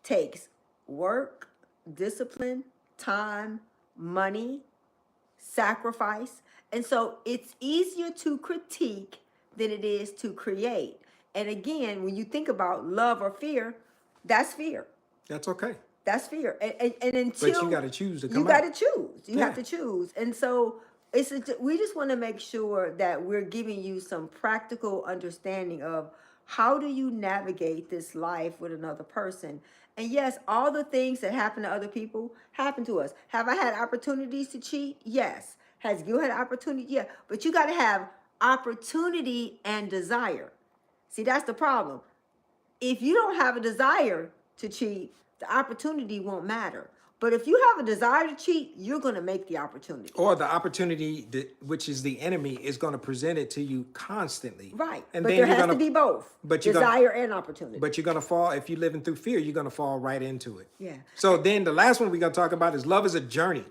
takes work, discipline, time, money, sacrifice. And so it's easier to critique than it is to create. And again, when you think about love or fear, that's fear. That's okay. That's fear. And until But you got to choose to come you got to choose. You Yeah. have to choose. And so we just want to make sure that we're giving you some practical understanding of how do you navigate this life with another person. And yes, all the things that happen to other people happen to us. Have I had opportunities to cheat? Yes. Has Gil had opportunity? Yeah. But you got to have opportunity and desire. See, that's the problem. If you don't have a desire to cheat, the opportunity won't matter. But if you have a desire to cheat, you're going to make the opportunity. Or the opportunity, which is the enemy, is going to present it to you constantly. Right. And but then there you're has gonna, to be both. But desire and opportunity. But you're going to fall, if you're living through fear, you're going to fall right into it. Yeah. So then the last one we're going to talk about is love is a journey.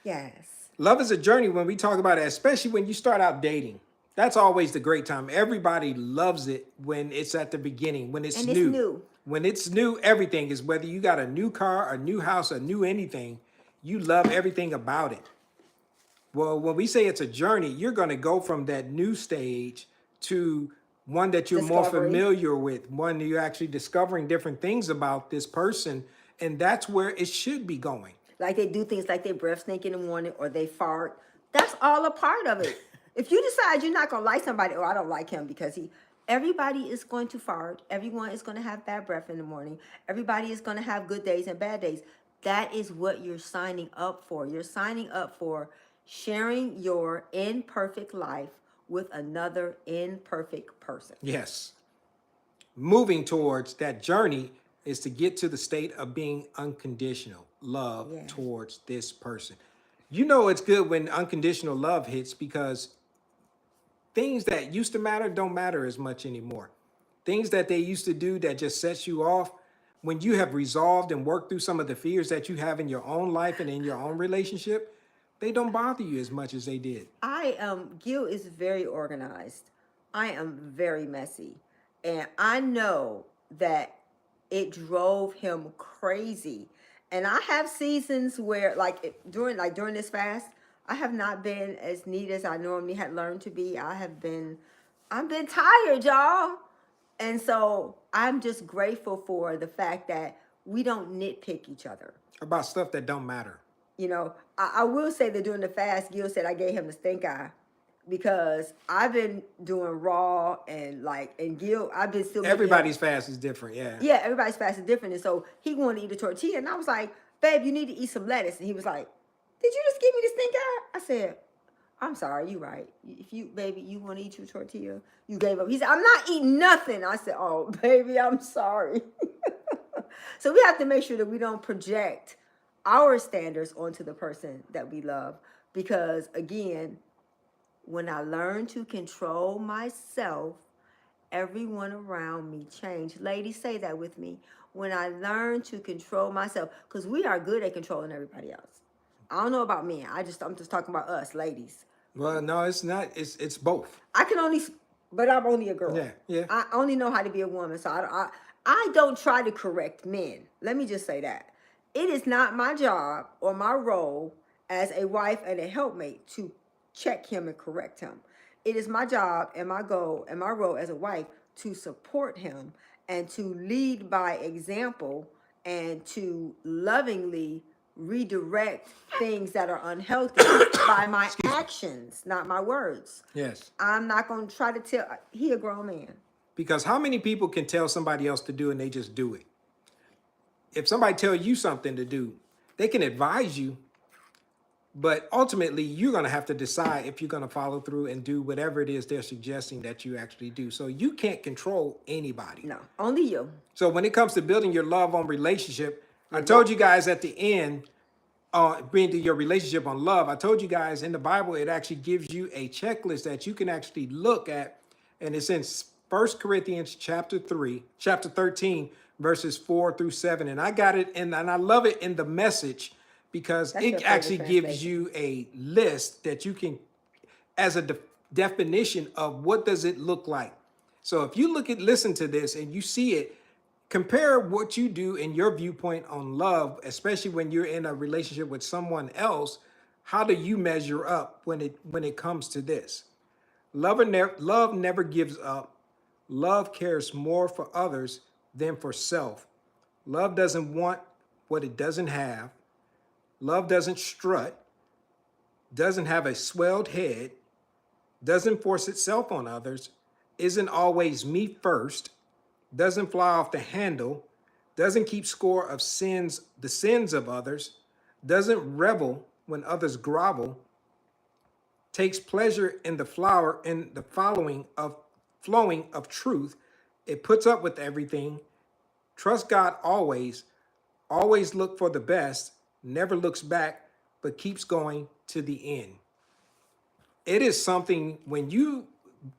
Yes. Love is a journey when we talk about it, especially when you start out dating. That's always the great time. Everybody loves it when it's at the beginning, when it's new. When it's new, everything is, whether you got a new car, a new house, a new anything, you love everything about it. Well, when we say it's a journey, you're going to go from that new stage to one that you're more familiar with, one you're actually discovering different things about this person, and that's where it should be going. Like they do things like they breath stink in the morning or they fart. That's all a part of it. If you decide you're not going to like somebody, I don't like him because everybody is going to fart. Everyone is going to have bad breath in the morning. Everybody is going to have good days and bad days. That is what you're signing up for. You're signing up for sharing your imperfect life with another imperfect person. Yes. Moving towards that journey is to get to the state of being unconditional love towards this person. You know it's good when unconditional love hits because things that used to matter don't matter as much anymore. Things that they used to do that just sets you off, when you have resolved and worked through some of the fears that you have in your own life and in your own relationship, they don't bother you as much as they did. Gil is very organized. I am very messy. And I know that it drove him crazy. And I have seasons where during this fast, I have not been as neat as I normally had learned to be. I've been tired, y'all. And so I'm just grateful for the fact that we don't nitpick each other about stuff that don't matter. You know, I will say that during the fast, Gil said I gave him the stink eye because I've been doing raw and Gil, I've been still. Everybody's fast is different, yeah. Yeah, everybody's fast is different. And so he wanted to eat a tortilla. And I was like, babe, you need to eat some lettuce. And he was like, did you just give me the stink eye? I said, I'm sorry, you're right. If you want to eat your tortilla, you gave up. He said, I'm not eating nothing. I said, oh, baby, I'm sorry. So we have to make sure that we don't project our standards onto the person that we love. Because again, when I learn to control myself, everyone around me changed. Ladies, say that with me. When I learn to control myself, because we are good at controlling everybody else. I don't know about men. I'm just talking about us, ladies. Well, no, it's not. It's both. I can only, but I'm only a girl. Yeah, yeah. I only know how to be a woman, so I don't try to correct men. Let me just say that it is not my job or my role as a wife and a helpmate to check him and correct him. It is my job and my goal and my role as a wife to support him and to lead by example and to lovingly redirect things that are unhealthy by my actions, not my words. Yes. I'm not going to try to tell. He a grown man. Because how many people can tell somebody else to do and they just do it? If somebody tell you something to do, they can advise you, but ultimately you're going to have to decide if you're going to follow through and do whatever it is they're suggesting that you actually do. So you can't control anybody. No, only you. So when it comes to building your love on relationship, I told you guys at the end, being to your relationship on love, I told you guys in the Bible, it actually gives you a checklist that you can actually look at. And it's in 1 Corinthians chapter 13, verses 4-7. And I got it, and I love it in the Message because That's your it favorite actually gives translation. you a list that you can, as a definition of what does it look like. So if you listen to this and you see it, compare what you do in your viewpoint on love, especially when you're in a relationship with someone else. How do you measure up when it comes to this? Love never gives up. Love cares more for others than for self. Love doesn't want what it doesn't have. Love doesn't strut, doesn't have a swelled head, doesn't force itself on others, isn't always me first, doesn't fly off the handle, doesn't keep score of the sins of others, doesn't revel when others grovel, takes pleasure in the flowing of truth. It puts up with everything, trusts God always look for the best, never looks back, but keeps going to the end. It is something when you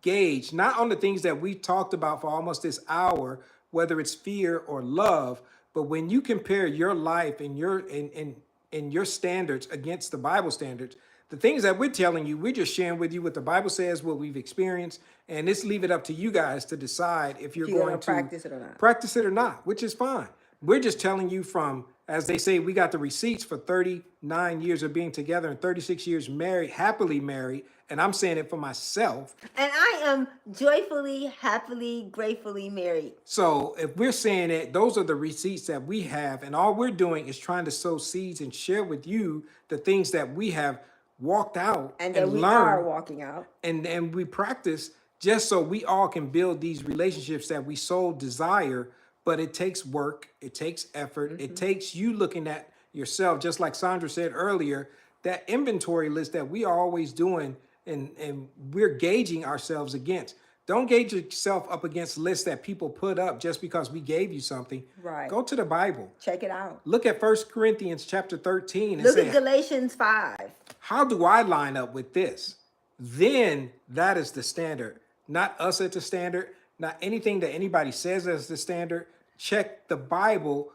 gauge not on the things that we talked about for almost this hour, whether it's fear or love, but when you compare your life and your standards against the Bible standards, the things that we're telling you, we're just sharing with you what the Bible says, what we've experienced, and let's leave it up to you guys to decide if you're going to practice it or not. Practice it or not, which is fine. We're just telling you from, as they say, we got the receipts for 39 years of being together and 36 years married, happily married. And I'm saying it for myself. And I am joyfully, happily, gratefully married. So if we're saying it, those are the receipts that we have. And all we're doing is trying to sow seeds and share with you the things that we have walked out And that we learned, are walking out. and we practice just so we all can build these relationships that we so desire. But it takes work, it takes effort, it takes you looking at yourself, just like Sandra said earlier, that inventory list that we are always doing and we're gauging ourselves against. Don't gauge yourself up against lists that people put up just because we gave you something. Right. Go to the Bible. Check it out. Look at 1 Corinthians chapter 13 and Look say, at Galatians 5. how do I line up with this? Then that is the standard. Not us at the standard, not anything that anybody says as the standard. Check the Bible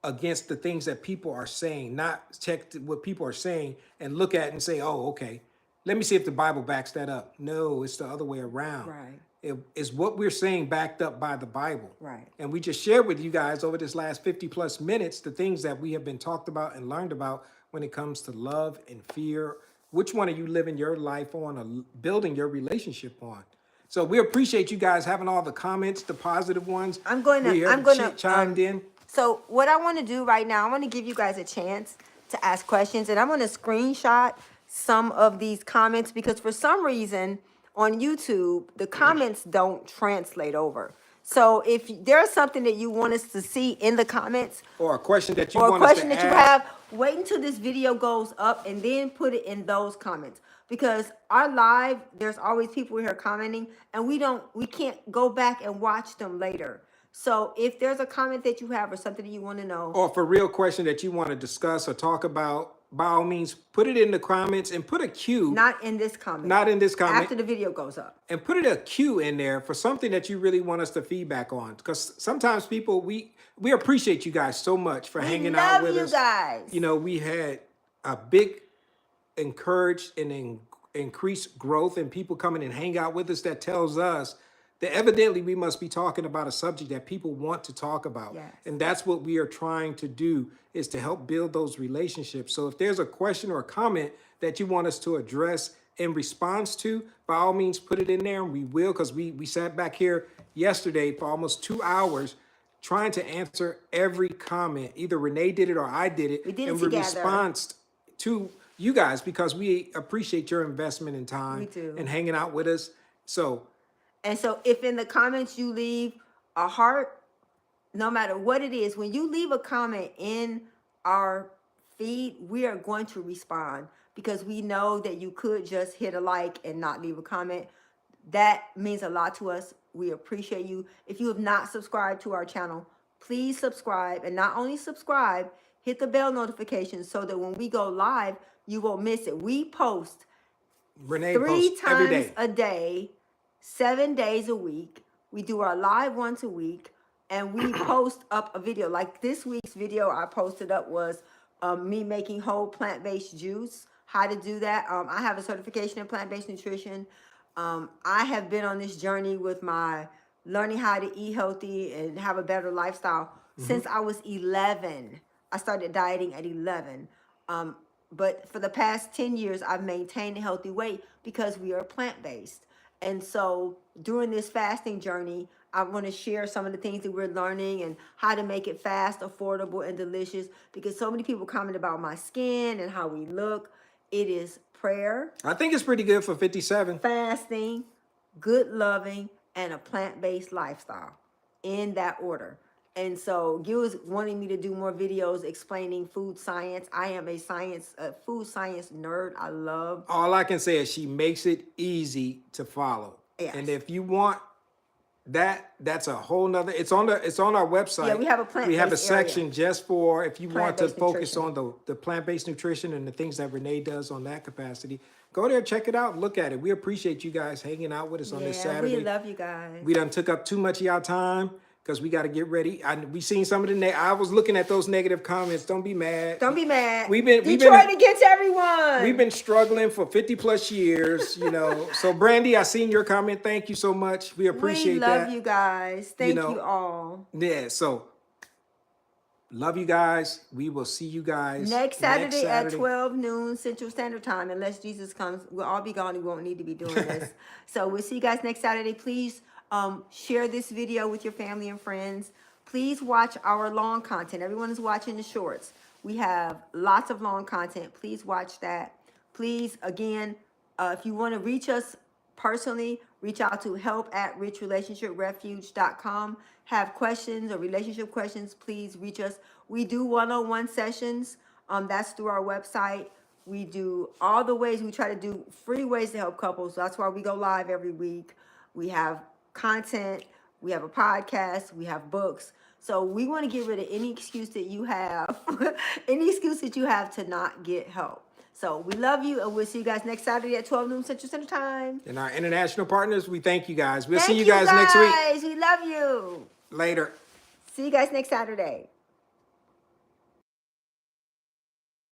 against the things that people are saying, not check what people are saying and look at it and say, oh, okay, let me see if the Bible backs that up. No, it's the other way around. Right. It is what we're saying backed up by the Bible. Right. And we just shared with you guys over this last 50 plus minutes the things that we have been talked about and learned about when it comes to love and fear. Which one are you living your life on or building your relationship on? So we appreciate you guys having all the comments, the positive ones. I'm going to chimed in. So what I want to do right now, I want to give you guys a chance to ask questions, and I'm going to screenshot some of these comments because for some reason on YouTube, the comments don't translate over. So if there's something that you want us to see in the comments, or a question that you or a want us question to that you ask, have, wait until this video goes up and then put it in those comments. Because our live, there's always people here commenting, and we can't go back and watch them later. So if there's a comment that you have or something that you want to know, or for real question that you want to discuss or talk about, by all means, put it in the comments and put a Q. not in this comment. Not in this comment. After the video goes up. And put it a Q in there for something that you really want us to feedback on. Because sometimes people, we appreciate you guys so much for hanging out with us. We love you guys. You know, we had a big encouraged and increased growth and people coming and hang out with us, that tells us that evidently we must be talking about a subject that people want to talk about. Yes. And that's what we are trying to do, is to help build those relationships. So if there's a question or a comment that you want us to address in response to, by all means, put it in there, and we will, because we sat back here yesterday for almost 2 hours trying to answer every comment. Either Renee did it or I did it. We did it and together. we responded to you guys because we appreciate your investment in time. We do. And hanging out with us. So if in the comments you leave a heart, no matter what it is, when you leave a comment in our feed, we are going to respond, because we know that you could just hit a like and not leave a comment. That means a lot to us. We appreciate you. If you have not subscribed to our channel, please subscribe. And not only subscribe, hit the bell notification so that when we go live, you won't miss it. We post Renee 3 posts every times day. a day, 7 days a week. We do our live once a week, and we post up a video. Like this week's video I posted up was me making whole plant-based juice, how to do that. I have a certification in plant-based nutrition. I have been on this journey with my learning how to eat healthy and have a better lifestyle since I was 11. I started dieting at 11. But for the past 10 years, I've maintained a healthy weight because we are plant-based. And so during this fasting journey, I want to share some of the things that we're learning and how to make it fast, affordable, and delicious, because so many people comment about my skin and how we look. It is prayer, I think it's pretty good for 57. fasting, good loving, and a plant-based lifestyle, in that order. And so Gil is wanting me to do more videos explaining food science. I am a food science nerd. I love. All I can say is she makes it easy to follow. Yes. And if you want that's a whole nother, it's on our website. Yeah, we have a We have a plant-based area. section just for, if you want to Plant-based focus nutrition. on the plant-based nutrition and the things that Renee does on that capacity. Go there, check it out, look at it. We appreciate you guys hanging out with us on this Saturday. We love you guys. We done took up too much of y'all time because we got to get ready. We seen some of the I was looking at those negative comments. Don't be mad. Don't be mad. We've been Detroit against everyone. We've been struggling for 50 plus years, you know. So Brandy, I seen your comment. Thank you so much. We appreciate that. We love you guys. Thank you all. Yeah, so love you guys. We will see you guys next Saturday at 12 noon Central Standard Time. Unless Jesus comes, we'll all be gone. We won't need to be doing this. So we'll see you guys next Saturday. Please share this video with your family and friends. Please watch our long content. Everyone is watching the shorts. We have lots of long content. Please watch that. Please, again, if you want to reach us personally, reach out to help@richrelationshiprefuge.com. Have questions or relationship questions, please reach us. We do one-on-one sessions. That's through our website. We do all the ways. We try to do free ways to help couples. That's why we go live every week. We have content. We have a podcast. We have books. So we want to get rid of any excuse that you have, any excuse that you have to not get help. So we love you, and we'll see you guys next Saturday at 12 noon Central Standard Time. And our international partners, we thank you guys. We'll see you guys next week. We love you. Later. See you guys next Saturday.